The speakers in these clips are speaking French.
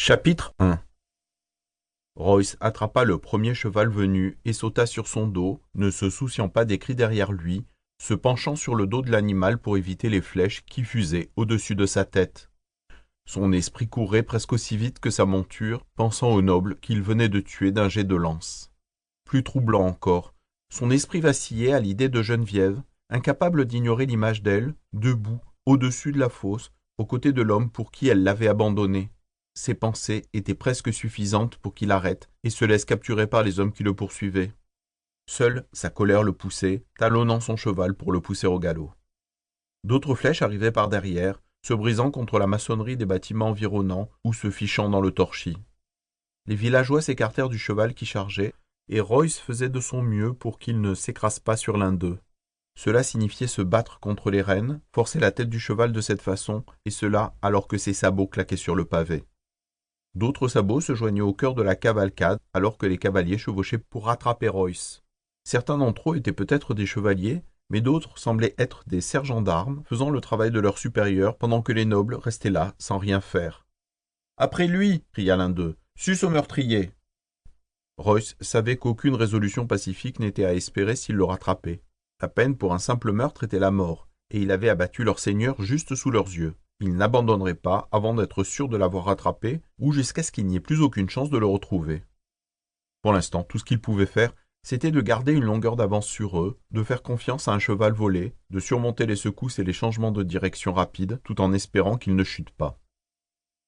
Chapitre 1. Royce attrapa le premier cheval venu et sauta sur son dos, ne se souciant pas des cris derrière lui, se penchant sur le dos de l'animal pour éviter les flèches qui fusaient au-dessus de sa tête. Son esprit courait presque aussi vite que sa monture, pensant au noble qu'il venait de tuer d'un jet de lance. Plus troublant encore, son esprit vacillait à l'idée de Geneviève, incapable d'ignorer l'image d'elle, debout, au-dessus de la fosse, aux côtés de l'homme pour qui elle l'avait abandonné. Ses pensées étaient presque suffisantes pour qu'il arrête et se laisse capturer par les hommes qui le poursuivaient. Seule sa colère le poussait, talonnant son cheval pour le pousser au galop. D'autres flèches arrivaient par derrière, se brisant contre la maçonnerie des bâtiments environnants ou se fichant dans le torchis. Les villageois s'écartèrent du cheval qui chargeait, et Royce faisait de son mieux pour qu'il ne s'écrase pas sur l'un d'eux. Cela signifiait se battre contre les rênes, forcer la tête du cheval de cette façon, et cela alors que ses sabots claquaient sur le pavé. D'autres sabots se joignaient au cœur de la cavalcade alors que les cavaliers chevauchaient pour rattraper Royce. Certains d'entre eux étaient peut-être des chevaliers, mais d'autres semblaient être des sergents d'armes faisant le travail de leurs supérieurs pendant que les nobles restaient là sans rien faire. « Après lui !» cria l'un d'eux. « Sus au meurtrier !» Royce savait qu'aucune résolution pacifique n'était à espérer s'il le rattrapait. La peine pour un simple meurtre était la mort, et il avait abattu leur seigneur juste sous leurs yeux. Il n'abandonnerait pas avant d'être sûr de l'avoir rattrapé, ou jusqu'à ce qu'il n'y ait plus aucune chance de le retrouver. Pour l'instant, tout ce qu'il pouvait faire, c'était de garder une longueur d'avance sur eux, de faire confiance à un cheval volé, de surmonter les secousses et les changements de direction rapides, tout en espérant qu'il ne chute pas.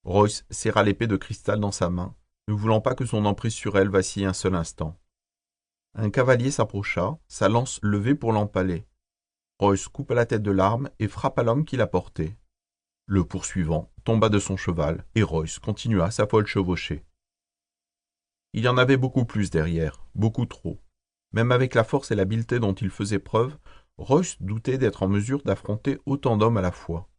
Royce serra l'épée de cristal dans sa main, ne voulant pas que son emprise sur elle vacille un seul instant. Un cavalier s'approcha, sa lance levée pour l'empaler. Royce coupa la tête de l'arme et frappa l'homme qui la portait. Le poursuivant tomba de son cheval, et Royce continua sa folle chevauchée. Il y en avait beaucoup plus derrière, beaucoup trop. Même avec la force et l'habileté dont il faisait preuve, Royce doutait d'être en mesure d'affronter autant d'hommes à la fois.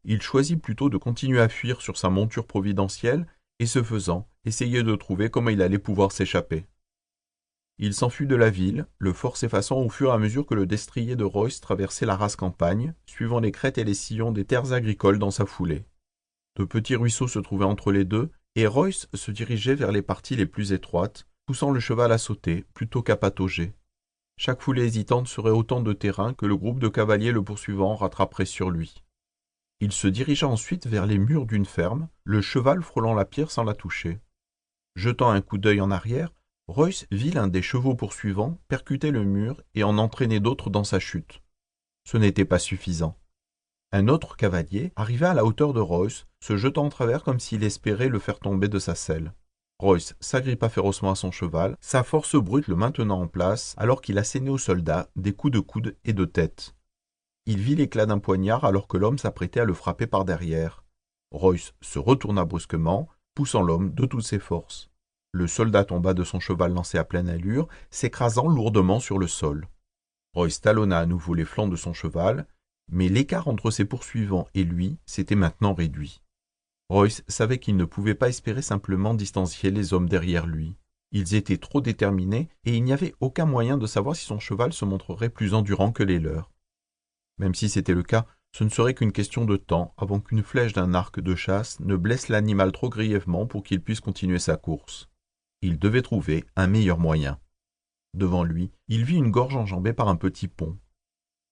Il choisit plutôt de continuer à fuir sur sa monture providentielle, et ce faisant, essayait de trouver comment il allait pouvoir s'échapper. Il s'enfuit de la ville, le fort s'effaçant au fur et à mesure que le destrier de Royce traversait la rase campagne, suivant les crêtes et les sillons des terres agricoles dans sa foulée. De petits ruisseaux se trouvaient entre les deux, et Royce se dirigeait vers les parties les plus étroites, poussant le cheval à sauter plutôt qu'à patauger. Chaque foulée hésitante serait autant de terrain que le groupe de cavaliers le poursuivant rattraperait sur lui. Il se dirigea ensuite vers les murs d'une ferme, le cheval frôlant la pierre sans la toucher. Jetant un coup d'œil en arrière, Royce vit l'un des chevaux poursuivants percuter le mur et en entraîner d'autres dans sa chute. Ce n'était pas suffisant. Un autre cavalier arriva à la hauteur de Royce, se jetant en travers comme s'il espérait le faire tomber de sa selle. Royce s'agrippa férocement à son cheval, sa force brute le maintenant en place, alors qu'il assénait au soldat des coups de coude et de tête. Il vit l'éclat d'un poignard alors que l'homme s'apprêtait à le frapper par derrière. Royce se retourna brusquement, poussant l'homme de toutes ses forces. Le soldat tomba de son cheval lancé à pleine allure, s'écrasant lourdement sur le sol. Royce talonna à nouveau les flancs de son cheval, mais l'écart entre ses poursuivants et lui s'était maintenant réduit. Royce savait qu'il ne pouvait pas espérer simplement distancier les hommes derrière lui. Ils étaient trop déterminés et il n'y avait aucun moyen de savoir si son cheval se montrerait plus endurant que les leurs. Même si c'était le cas, ce ne serait qu'une question de temps avant qu'une flèche d'un arc de chasse ne blesse l'animal trop grièvement pour qu'il puisse continuer sa course. Il devait trouver un meilleur moyen. Devant lui, il vit une gorge enjambée par un petit pont.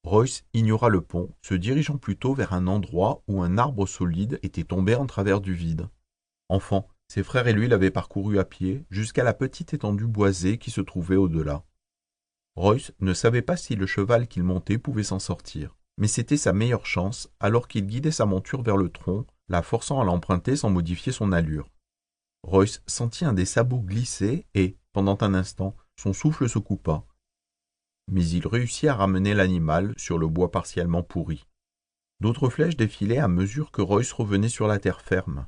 Royce ignora le pont, se dirigeant plutôt vers un endroit où un arbre solide était tombé en travers du vide. Enfant, ses frères et lui l'avaient parcouru à pied jusqu'à la petite étendue boisée qui se trouvait au-delà. Royce ne savait pas si le cheval qu'il montait pouvait s'en sortir, mais c'était sa meilleure chance alors qu'il guidait sa monture vers le tronc, la forçant à l'emprunter sans modifier son allure. Royce sentit un des sabots glisser et, pendant un instant, son souffle se coupa. Mais il réussit à ramener l'animal sur le bois partiellement pourri. D'autres flèches défilaient à mesure que Royce revenait sur la terre ferme.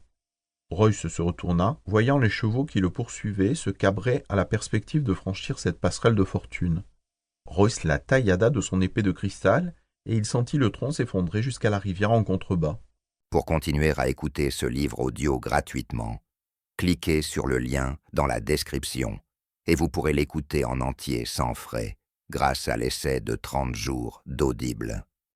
Royce se retourna, voyant les chevaux qui le poursuivaient se cabrer à la perspective de franchir cette passerelle de fortune. Royce la taillada de son épée de cristal et il sentit le tronc s'effondrer jusqu'à la rivière en contrebas. Pour continuer à écouter ce livre audio gratuitement, cliquez sur le lien dans la description et vous pourrez l'écouter en entier sans frais grâce à l'essai de 30 jours d'Audible.